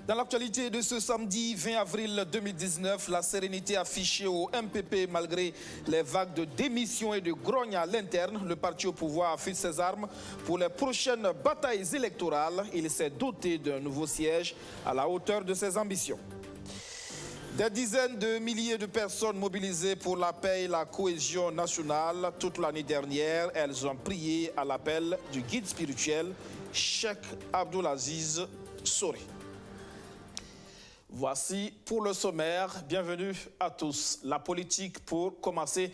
Dans l'actualité de ce samedi 20 avril 2019, la sérénité affichée au MPP malgré les vagues de démission et de grogne à l'interne. Le parti au pouvoir affiche ses armes pour les prochaines batailles électorales. Il s'est doté d'un nouveau siège à la hauteur de ses ambitions. Des dizaines de milliers de personnes mobilisées pour la paix et la cohésion nationale. Toute l'année dernière, elles ont prié à l'appel du guide spirituel Cheikh Abdoulaziz Soré. Voici pour le sommaire. Bienvenue à tous. La politique pour commencer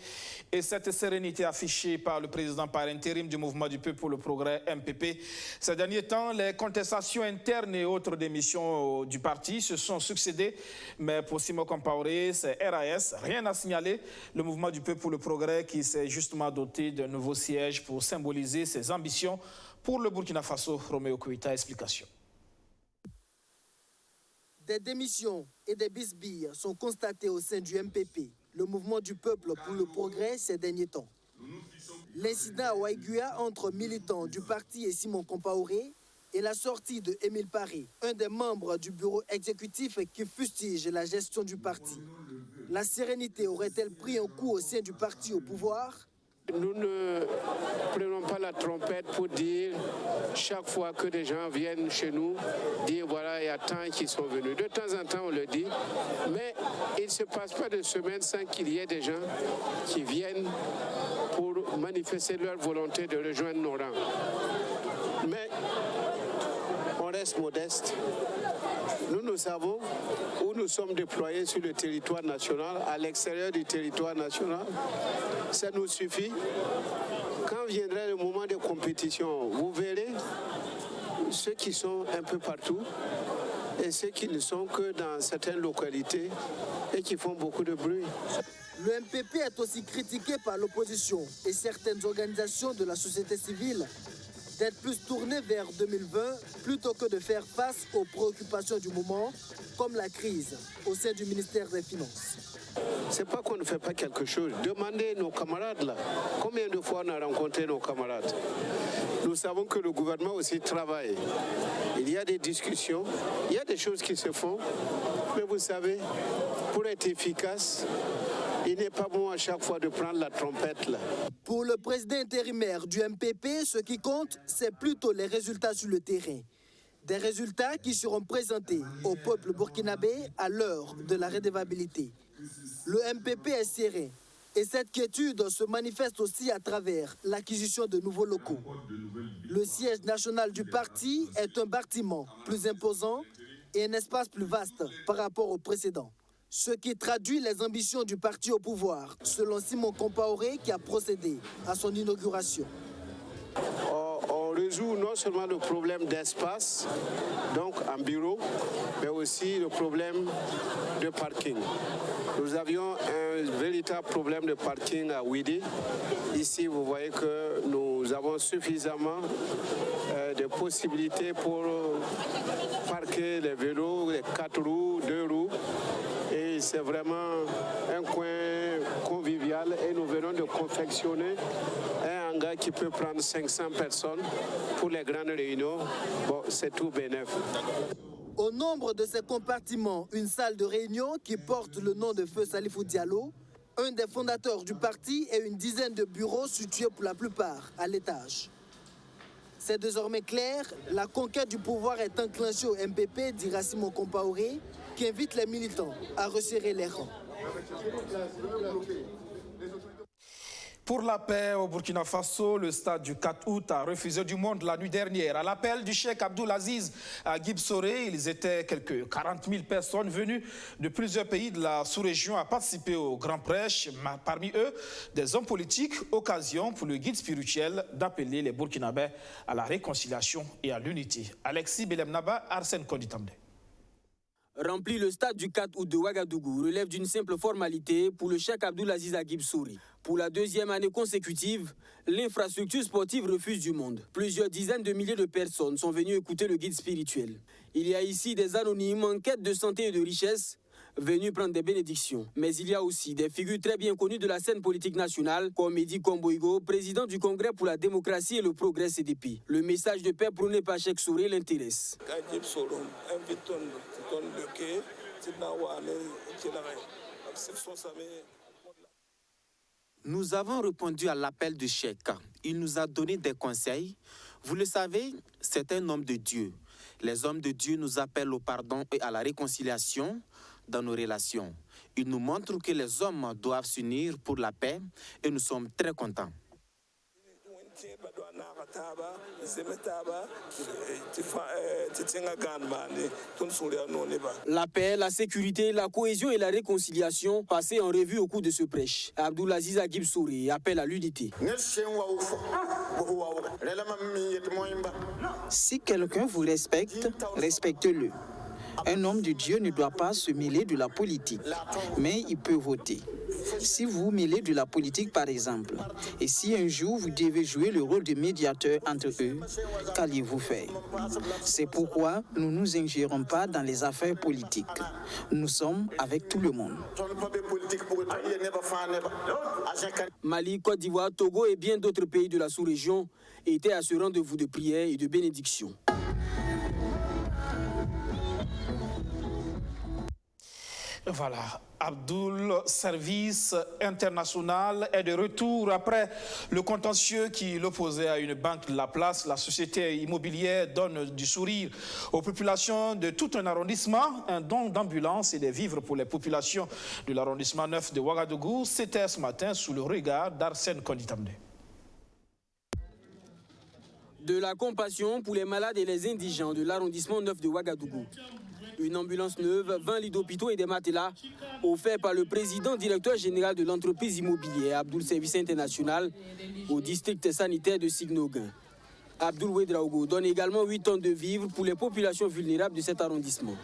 et cette sérénité affichée par le président par intérim du Mouvement du Peuple pour le Progrès, MPP. Ces derniers temps, les contestations internes et autres démissions du parti se sont succédées. Mais pour Simon Compaoré, c'est RAS, rien à signaler. Le Mouvement du Peuple pour le Progrès qui s'est justement doté d'un nouveau siège pour symboliser ses ambitions pour le Burkina Faso. Roméo Koïta, explication. Des démissions et des bisbilles sont constatées au sein du MPP, le Mouvement du Peuple pour le Progrès, ces derniers temps. L'incident à Waïguya entre militants du parti et Simon Compaoré et la sortie de Émile Paré, un des membres du bureau exécutif qui fustige la gestion du parti. La sérénité aurait-elle pris un coup au sein du parti au pouvoir ? Nous ne prenons pas la trompette pour dire chaque fois que des gens viennent chez nous, dire voilà, il y a tant qui sont venus. De temps en temps, on le dit, mais il ne se passe pas de semaine sans qu'il y ait des gens qui viennent pour manifester leur volonté de rejoindre nos rangs. Mais on reste modeste. Nous savons où nous sommes déployés sur le territoire national, à l'extérieur du territoire national. Ça nous suffit. Quand viendra le moment de compétition, vous verrez ceux qui sont un peu partout et ceux qui ne sont que dans certaines localités et qui font beaucoup de bruit. Le MPP est aussi critiqué par l'opposition et certaines organisations de la société civile d'être plus tourné vers 2020 plutôt que de faire face aux préoccupations du moment, comme la crise au sein du ministère des Finances. C'est pas qu'on ne fait pas quelque chose. Demandez nos camarades là. Combien de fois on a rencontré nos camarades? Nous savons que le gouvernement aussi travaille. Il y a des discussions, il y a des choses qui se font. Mais vous savez, pour être efficace, il n'est pas bon à chaque fois de prendre la trompette là. Pour le président intérimaire du MPP, ce qui compte, c'est plutôt les résultats sur le terrain. Des résultats qui seront présentés au peuple burkinabé à l'heure de la redevabilité. Le MPP est serré et cette quiétude se manifeste aussi à travers l'acquisition de nouveaux locaux. Le siège national du parti est un bâtiment plus imposant et un espace plus vaste par rapport au précédent. Ce qui traduit les ambitions du parti au pouvoir, selon Simon Compaoré qui a procédé à son inauguration. On résout non seulement le problème d'espace, donc en bureau, mais aussi le problème de parking. Nous avions un véritable problème de parking à Ouidi. Ici, vous voyez que nous avons suffisamment de possibilités pour parquer les vélos, les 4 roues, 2 roues. Et c'est vraiment un coin convivial et nous venons de confectionner un hangar qui peut prendre 500 personnes pour les grandes réunions. Bon, c'est tout bénef. Au nombre de ces compartiments, une salle de réunion qui porte le nom de Feu Salifou Diallo, un des fondateurs du parti, et une dizaine de bureaux situés pour la plupart à l'étage. C'est désormais clair, la conquête du pouvoir est enclenchée au MPP, dira Simon Compaoré, qui invite les militants à resserrer les rangs. Pour la paix au Burkina Faso, le stade du 4 août a refusé du monde la nuit dernière. À l'appel du Cheikh Abdoulaziz à Guibsoré, ils étaient quelques 40 000 personnes venues de plusieurs pays de la sous-région à participer au grand prêche. Parmi eux, des hommes politiques, occasion pour le guide spirituel d'appeler les Burkinabés à la réconciliation et à l'unité. Alexis Belemnaba, Arsène Konditamde. Remplir le stade du 4 août de Ouagadougou relève d'une simple formalité pour le Cheikh Abdoulaziz Agib Souri. Pour la deuxième année consécutive, l'infrastructure sportive refuse du monde. Plusieurs dizaines de milliers de personnes sont venues écouter le guide spirituel. Il y a ici des anonymes en quête de santé et de richesse, venus prendre des bénédictions. Mais il y a aussi des figures très bien connues de la scène politique nationale, comme Edi Komboigo, président du Congrès pour la démocratie et le progrès CDP. Le message de paix prôné par Cheikh Souré l'intéresse. Nous avons répondu à l'appel de Cheikh. Il nous a donné des conseils. Vous le savez, c'est un homme de Dieu. Les hommes de Dieu nous appellent au pardon et à la réconciliation dans nos relations. Il nous montre que les hommes doivent s'unir pour la paix et nous sommes très contents. La paix, la sécurité, la cohésion et la réconciliation passées en revue au cours de ce prêche. Abdoulaziz Agib Souré appelle à l'unité. Si quelqu'un vous respecte, respectez-le. Un homme de Dieu ne doit pas se mêler de la politique, mais il peut voter. Si vous vous mêlez de la politique, par exemple, et si un jour vous devez jouer le rôle de médiateur entre eux, qu'allez-vous faire? C'est pourquoi nous ne nous ingérons pas dans les affaires politiques. Nous sommes avec tout le monde. Mali, Côte d'Ivoire, Togo et bien d'autres pays de la sous-région étaient à ce rendez-vous de prière et de bénédiction. Voilà, Abdoul Service International est de retour après le contentieux qui l'opposait à une banque de la place. La société immobilière donne du sourire aux populations de tout un arrondissement, un don d'ambulance et des vivres pour les populations de l'arrondissement 9 de Ouagadougou. C'était ce matin sous le regard d'Arsène Konditamné. De la compassion pour les malades et les indigents de l'arrondissement 9 de Ouagadougou. Une ambulance neuve, 20 lits d'hôpitaux et des matelas, offerts par le président directeur général de l'entreprise immobilière Abdoul Service International au district sanitaire de Signoguin. Abdoul Ouedraogo donne également 8 tonnes de vivres pour les populations vulnérables de cet arrondissement.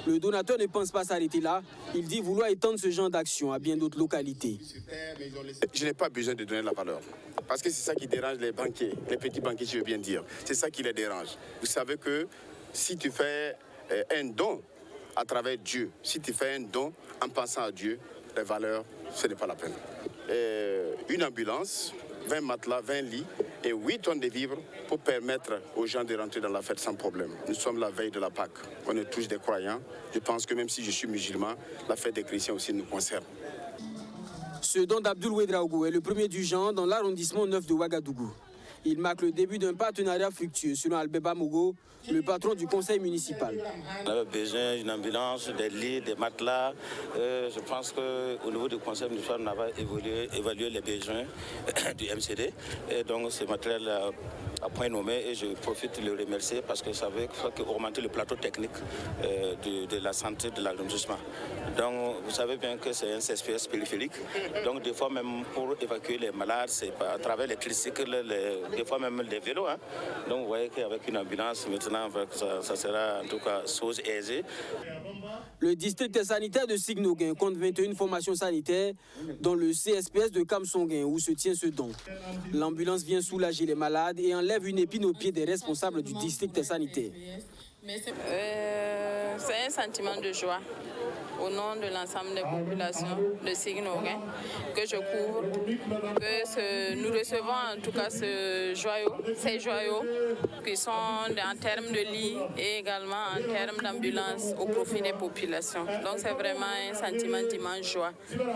Le donateur ne pense pas s'arrêter là. Il dit vouloir étendre ce genre d'action à bien d'autres localités. Je n'ai pas besoin de donner la valeur. Parce que c'est ça qui dérange les banquiers, les petits banquiers, je veux bien dire. C'est ça qui les dérange. Vous savez que si tu fais un don à travers Dieu, si tu fais un don en pensant à Dieu, les valeurs, ce n'est pas la peine. Une ambulance, 20 matelas, 20 lits et 8 tonnes de vivres pour permettre aux gens de rentrer dans la fête sans problème. Nous sommes la veille de la Pâque. On est tous des croyants. Je pense que même si je suis musulman, la fête des chrétiens aussi nous concerne. Ce don d'Abdoul Ouedraogo est le premier du genre dans l'arrondissement 9 de Ouagadougou. Il marque le début d'un partenariat fructueux, selon Albeba Mogo, le patron du conseil municipal. On avait besoin d'une ambulance, des lits, des matelas. Je pense qu'au niveau du conseil municipal, on avait évalué les besoins du MCD. Et donc, ce matériel à point nommé, et je profite de le remercier parce que ça veut augmenter le plateau technique de la santé de l'arrondissement. Donc, vous savez bien que c'est un CSPS périphérique. Donc, des fois, même pour évacuer les malades, c'est à travers les tricycles, des fois même des vélos. Hein. Donc, vous voyez qu'avec une ambulance, maintenant, ça sera en tout cas chose aisée. Le district sanitaire de Signoguin compte 21 formations sanitaires, dont le CSPS de Kamsonguin, où se tient ce don. L'ambulance vient soulager les malades et enlève une épine aux pieds des responsables du district sanitaire. C'est un sentiment de joie au nom de l'ensemble des populations de Signoguin que je couvre, que nous recevons en tout cas ces joyaux qui sont en termes de lits et également en termes d'ambulance au profit des populations. Donc c'est vraiment un sentiment d'immense joie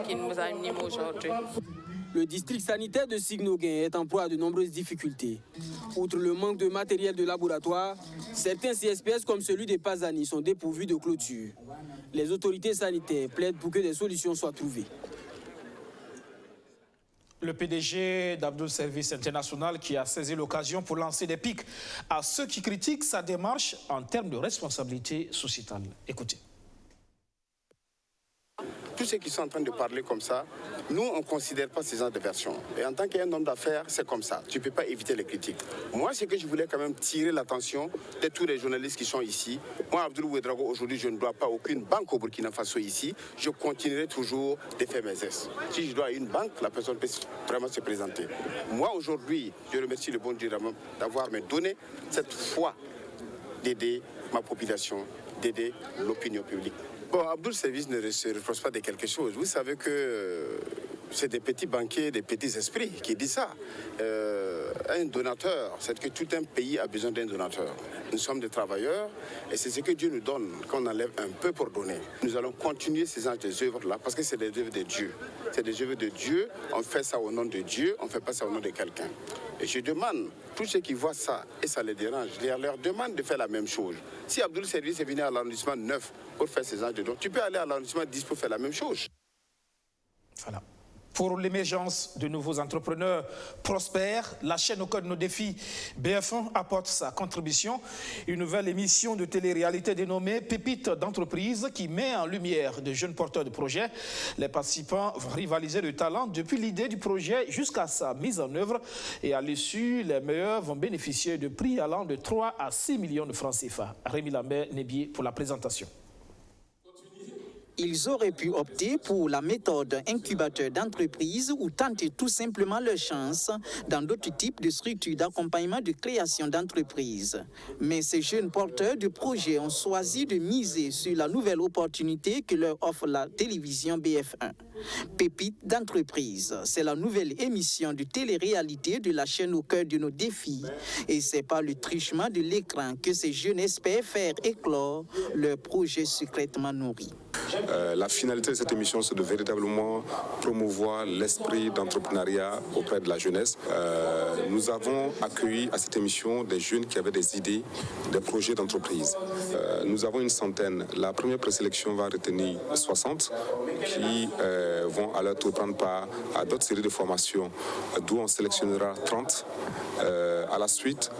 qui nous anime aujourd'hui. Le district sanitaire de Signoguin est en proie à de nombreuses difficultés. Outre le manque de matériel de laboratoire, certains CSPS comme celui des Pazani sont dépourvus de clôture. Les autorités sanitaires plaident pour que des solutions soient trouvées. Le PDG d'Abdoul Service International qui a saisi l'occasion pour lancer des pics à ceux qui critiquent sa démarche en termes de responsabilité sociétale. Écoutez. Tous ceux qui sont en train de parler comme ça, nous, on ne considère pas ces genres de versions. Et en tant qu'un homme d'affaires, c'est comme ça. Tu ne peux pas éviter les critiques. Moi, c'est que je voulais quand même tirer l'attention de tous les journalistes qui sont ici. Moi, Abdoul Ouedraogo, aujourd'hui, je ne dois pas aucune banque au Burkina Faso ici. Je continuerai toujours de faire mes gestes. Si je dois à une banque, la personne peut vraiment se présenter. Moi, aujourd'hui, je remercie le bon Dieu d'avoir me donné cette foi d'aider ma population, d'aider l'opinion publique. Bon, Abdoul Service ne se reproche pas de quelque chose. Vous savez que c'est des petits banquiers, des petits esprits qui disent ça. Un donateur, c'est que tout un pays a besoin d'un donateur. Nous sommes des travailleurs et c'est ce que Dieu nous donne qu'on enlève un peu pour donner. Nous allons continuer ces œuvres-là parce que c'est des œuvres de Dieu. C'est des œuvres de Dieu, on fait ça au nom de Dieu, on ne fait pas ça au nom de quelqu'un. Et je demande, tous ceux qui voient ça et ça les dérange, je leur demande de faire la même chose. Si Abdoul Service est venu à l'arrondissement 9 pour faire ces actes de don, tu peux aller à l'arrondissement 10 pour faire la même chose. Voilà. Pour l'émergence de nouveaux entrepreneurs prospères, la chaîne au cœur de nos défis BF1 apporte sa contribution. Une nouvelle émission de télé-réalité dénommée Pépites d'entreprise qui met en lumière de jeunes porteurs de projets. Les participants vont rivaliser le talent depuis l'idée du projet jusqu'à sa mise en œuvre. Et à l'issue, les meilleurs vont bénéficier de prix allant de 3 à 6 millions de francs CFA. Rémi Lambert-Nébier pour la présentation. Ils auraient pu opter pour la méthode incubateur d'entreprise ou tenter tout simplement leur chance dans d'autres types de structures d'accompagnement de création d'entreprise. Mais ces jeunes porteurs de projets ont choisi de miser sur la nouvelle opportunité que leur offre la télévision BF1. Pépites d'entreprise, c'est la nouvelle émission de télé-réalité de la chaîne au cœur de nos défis. Et c'est par le truchement de l'écran que ces jeunes espèrent faire éclore leur projet secrètement nourri. La finalité de cette émission, c'est de véritablement promouvoir l'esprit d'entrepreneuriat auprès de la jeunesse. Nous avons accueilli à cette émission des jeunes qui avaient des idées, des projets d'entreprise. Nous avons une centaine. La première présélection va retenir 60 qui vont à leur tour prendre part à d'autres séries de formations, d'où on sélectionnera 30. À la suite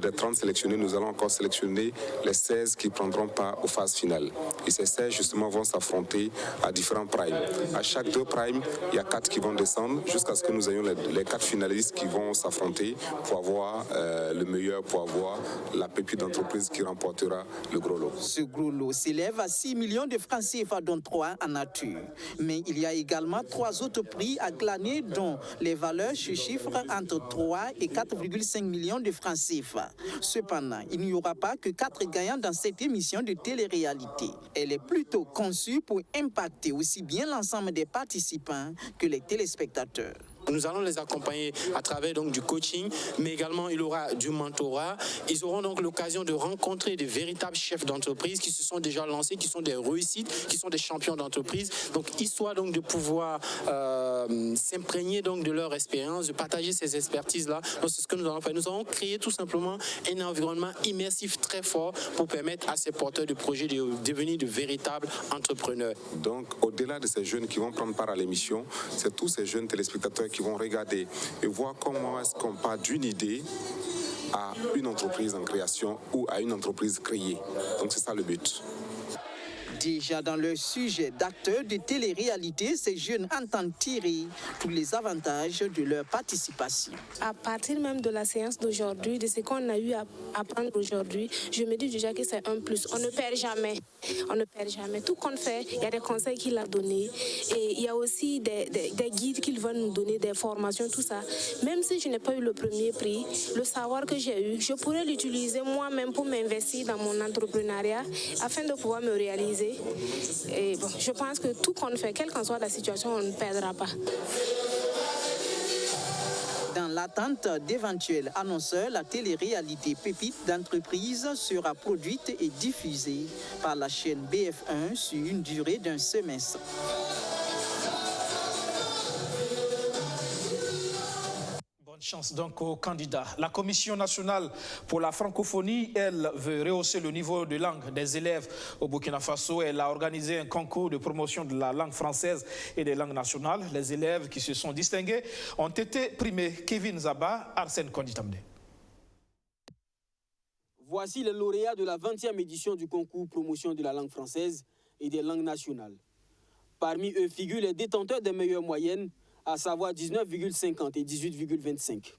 des 30 sélectionnés, nous allons encore sélectionner les 16 qui prendront part aux phases finales. Et ces 16, justement, vont s'affronter à différents primes. À chaque 2 primes, il y a 4 qui vont descendre jusqu'à ce que nous ayons les 4 finalistes qui vont s'affronter pour avoir le meilleur, pour avoir la pépite d'entreprise qui remportera le gros lot. Ce gros lot s'élève à 6 millions de francs CFA, dont 3 en nature. Mais il y a également 3 autres prix à glaner, dont les valeurs se chiffrent entre 3 et 4,5 millions de francs CFA. Cependant, il n'y aura pas que 4 gagnants dans cette émission de télé-réalité. Elle est plutôt conçue pour impacter aussi bien l'ensemble des participants que les téléspectateurs. Nous allons les accompagner à travers donc du coaching, mais également il y aura du mentorat. Ils auront donc l'occasion de rencontrer des véritables chefs d'entreprise qui se sont déjà lancés, qui sont des réussites, qui sont des champions d'entreprise. Donc histoire donc de pouvoir s'imprégner donc de leur expérience, de partager ces expertises-là. Donc c'est ce que nous allons faire. Nous allons créer tout simplement un environnement immersif très fort pour permettre à ces porteurs de projets de devenir de véritables entrepreneurs. Donc au-delà de ces jeunes qui vont prendre part à l'émission, c'est tous ces jeunes téléspectateurs qui vont regarder et voir comment est-ce qu'on part d'une idée à une entreprise en création ou à une entreprise créée. Donc c'est ça le but. Déjà dans leur sujet d'acteurs de télé-réalité, ces jeunes entendent tirer tous les avantages de leur participation. À partir même de la séance d'aujourd'hui, de ce qu'on a eu à apprendre aujourd'hui, je me dis déjà que c'est un plus. On ne perd jamais. On ne perd jamais. Tout qu'on fait, il y a des conseils qu'il a donnés. Et il y a aussi des guides qu'il va nous donner, des formations, tout ça. Même si je n'ai pas eu le premier prix, le savoir que j'ai eu, je pourrais l'utiliser moi-même pour m'investir dans mon entrepreneuriat afin de pouvoir me réaliser. Et bon, je pense que tout qu'on fait, quelle qu'en soit la situation, on ne perdra pas. Dans l'attente d'éventuels annonceurs, la télé-réalité Pépites d'entreprise sera produite et diffusée par la chaîne BF1 sur une durée d'un semestre. Chance donc aux candidats. La Commission nationale pour la francophonie, elle, veut rehausser le niveau de langue des élèves au Burkina Faso. Elle a organisé un concours de promotion de la langue française et des langues nationales. Les élèves qui se sont distingués ont été primés. Kevin Zaba, Arsène Konditamde. Voici les lauréats de la 20e édition du concours promotion de la langue française et des langues nationales. Parmi eux figurent les détenteurs des meilleures moyennes, à savoir 19,50 et 18,25.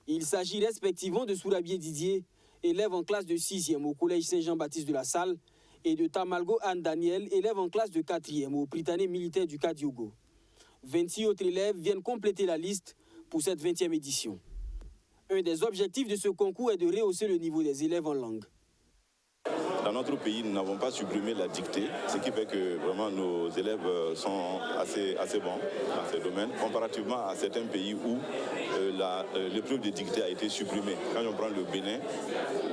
Il s'agit respectivement de Sourabié Didier, élève en classe de 6e au collège Saint-Jean-Baptiste de la Salle, et de Tamalgo Anne Daniel, élève en classe de 4e au Prytanée militaire du Kadiogo. 26 autres élèves viennent compléter la liste pour cette 20e édition. Un des objectifs de ce concours est de rehausser le niveau des élèves en langue. dans notre pays, nous n'avons pas supprimé la dictée, ce qui fait que vraiment nos élèves sont assez bons dans ces domaines, comparativement à certains pays où l'épreuve de dictée a été supprimée. Quand on prend le Bénin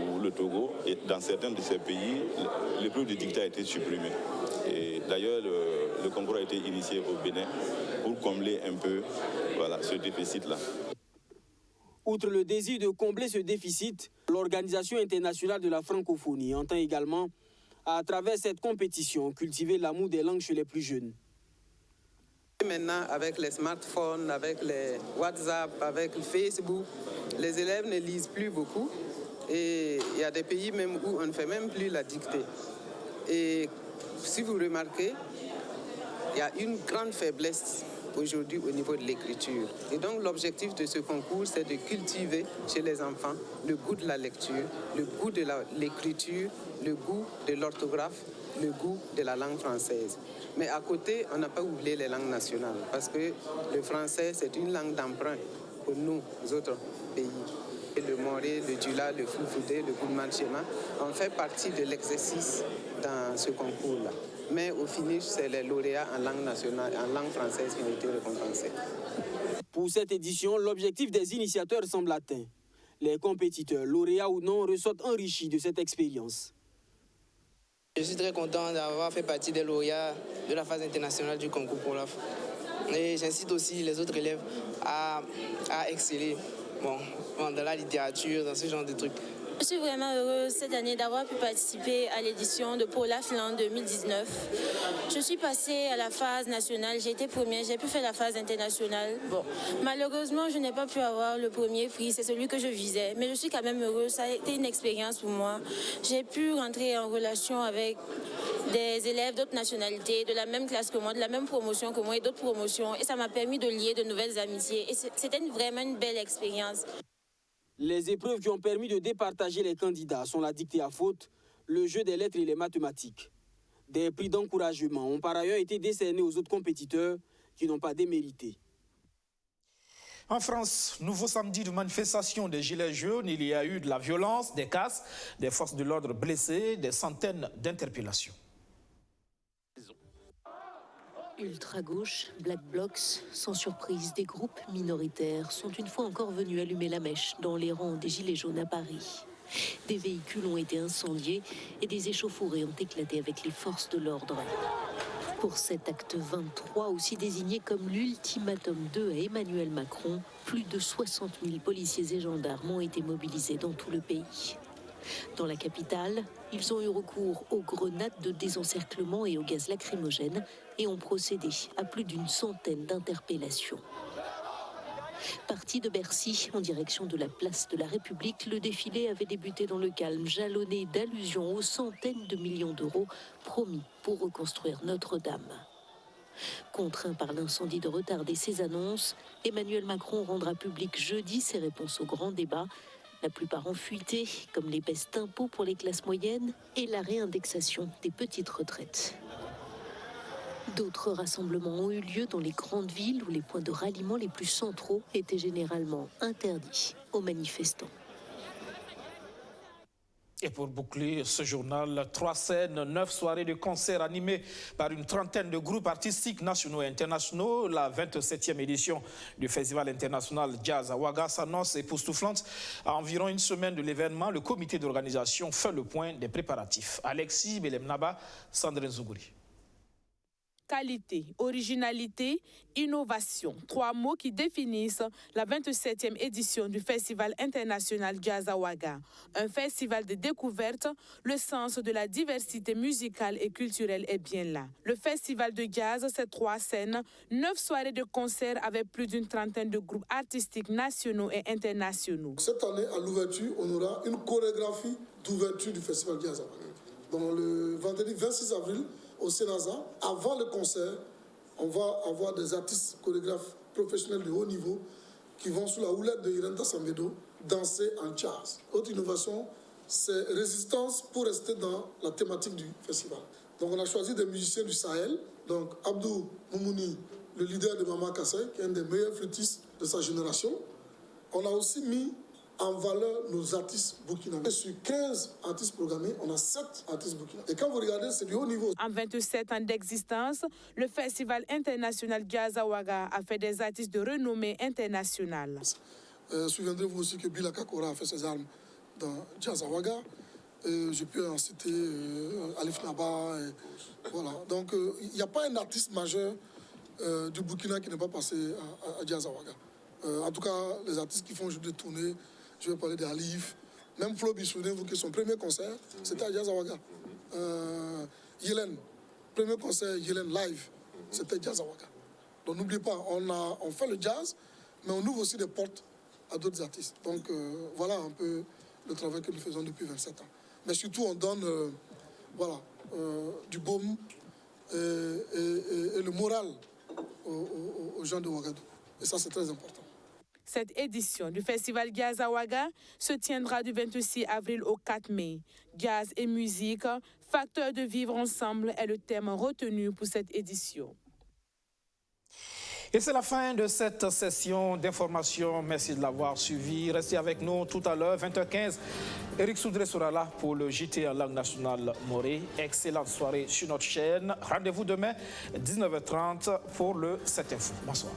ou le Togo, et dans certains de ces pays, l'épreuve de dictée a été supprimée. Et d'ailleurs, le concours a été initié au Bénin pour combler un peu ce déficit-là. Outre le désir de combler ce déficit, l'Organisation internationale de la francophonie entend également, à travers cette compétition, cultiver l'amour des langues chez les plus jeunes. Maintenant, avec les smartphones, avec les WhatsApp, avec le Facebook, les élèves ne lisent plus beaucoup. Et il y a des pays même où on ne fait même plus la dictée. Et si vous remarquez, il y a une grande faiblesse aujourd'hui au niveau de l'écriture. Et donc l'objectif de ce concours, c'est de cultiver chez les enfants le goût de la lecture, le goût de l'écriture, le goût de l'orthographe, le goût de la langue française. Mais à côté, on n'a pas oublié les langues nationales, parce que le français, c'est une langue d'emprunt pour nous autres pays. Et le moré, le dula, le fulfulde, le goudman schéma, on fait partie de l'exercice dans ce concours-là. Mais au finish, c'est les lauréats en langue nationale, en langue française qui ont été récompensés. Pour cette édition, l'objectif des initiateurs semble atteint. Les compétiteurs, lauréats ou non, ressortent enrichis de cette expérience. Je suis très content d'avoir fait partie des lauréats de la phase internationale du concours POLAF. Et j'incite aussi les autres élèves à exceller dans la littérature, dans ce genre de trucs. Je suis vraiment heureuse cette année d'avoir pu participer à l'édition de POLAF en 2019. Je suis passée à la phase nationale, j'ai été première, j'ai pu faire la phase internationale. Malheureusement, je n'ai pas pu avoir le premier prix, c'est celui que je visais. Mais je suis quand même heureuse, ça a été une expérience pour moi. J'ai pu rentrer en relation avec des élèves d'autres nationalités, de la même classe que moi, de la même promotion que moi et d'autres promotions. Et ça m'a permis de lier de nouvelles amitiés. Et c'était vraiment une belle expérience. Les épreuves qui ont permis de départager les candidats sont la dictée à faute, le jeu des lettres et les mathématiques. Des prix d'encouragement ont par ailleurs été décernés aux autres compétiteurs qui n'ont pas démérité. En France, nouveau samedi de manifestation des Gilets jaunes, il y a eu de la violence, des casses, des forces de l'ordre blessées, des centaines d'interpellations. Ultra-gauche, Black Blocs, sans surprise, des groupes minoritaires sont une fois encore venus allumer la mèche dans les rangs des Gilets jaunes à Paris. Des véhicules ont été incendiés et des échauffourées ont éclaté avec les forces de l'ordre. Pour cet acte 23, aussi désigné comme l'ultimatum 2 à Emmanuel Macron, plus de 60 000 policiers et gendarmes ont été mobilisés dans tout le pays. Dans la capitale, ils ont eu recours aux grenades de désencerclement et au gaz lacrymogène et ont procédé à plus d'une centaine d'interpellations. Parti de Bercy en direction de la place de la République, le défilé avait débuté dans le calme, jalonné d'allusions aux centaines de millions d'euros promis pour reconstruire Notre-Dame. Contraint par l'incendie de retarder ses annonces, Emmanuel Macron rendra public jeudi ses réponses au grand débat, la plupart ont fuité, comme les baisses d'impôts pour les classes moyennes et la réindexation des petites retraites. D'autres rassemblements ont eu lieu dans les grandes villes où les points de ralliement les plus centraux étaient généralement interdits aux manifestants. Et pour boucler ce journal, 3 scènes, 9 soirées de concerts animées par une trentaine de groupes artistiques nationaux et internationaux. La 27e édition du Festival international Jazz à Ouaga s'annonce époustouflante. À environ une semaine de l'événement, le comité d'organisation fait le point des préparatifs. Alexis Belemnaba, Sandrine Zougouri. Qualité, originalité, innovation. 3 mots qui définissent la 27e édition du Festival international Jazz à Ouaga. Un festival de découverte, le sens de la diversité musicale et culturelle est bien là. Le festival de jazz, c'est 3 scènes, 9 soirées de concerts avec plus d'une trentaine de groupes artistiques nationaux et internationaux. Cette année, à l'ouverture, on aura une chorégraphie d'ouverture du Festival Jazz à Ouaga. Donc le vendredi 26 avril, au Sénaza, avant le concert, on va avoir des artistes chorégraphes professionnels de haut niveau qui vont sous la houlette de Irenta Sambedo danser en jazz. Autre innovation, c'est résistance pour rester dans la thématique du festival. Donc on a choisi des musiciens du Sahel, donc Abdou Moumouni, le leader de Mama Kassai, qui est un des meilleurs flûtistes de sa génération. On a aussi mis en valeur nos artistes burkinabés. Sur 15 artistes programmés, on a 7 artistes burkinabés. Et quand vous regardez, c'est du haut niveau. En 27 ans d'existence, le Festival international Jazz Awaga a fait des artistes de renommée internationale. Souviendrez-vous aussi que Bila Kakora a fait ses armes dans Jazz Awaga. Je peux en citer Alif Naba. Voilà. Donc, il n'y a pas un artiste majeur du Burkina qui n'est pas passé à Jazz Awaga. En tout cas, les artistes qui font des tournées, je vais parler d'Alif. Même Flo, souvenez-vous que son premier concert, c'était à Jazz Awaga. Yelen, premier concert Yelen live, c'était Jazz Awaga. Donc n'oubliez pas, on fait le jazz, mais on ouvre aussi des portes à d'autres artistes. Donc voilà un peu le travail que nous faisons depuis 27 ans. Mais surtout, on donne du baume et le moral aux gens de Ouagadougou. Et ça, c'est très important. Cette édition du Festival Jazz Awaga se tiendra du 26 avril au 4 mai. Jazz et musique, facteur de vivre ensemble est le thème retenu pour cette édition. Et c'est la fin de cette session d'information. Merci de l'avoir suivi. Restez avec nous tout à l'heure, 20h15. Eric Soudré sera là pour le JT en langue nationale morée. Excellente soirée sur notre chaîne. Rendez-vous demain, 19h30 pour le 7 Info. Bonsoir.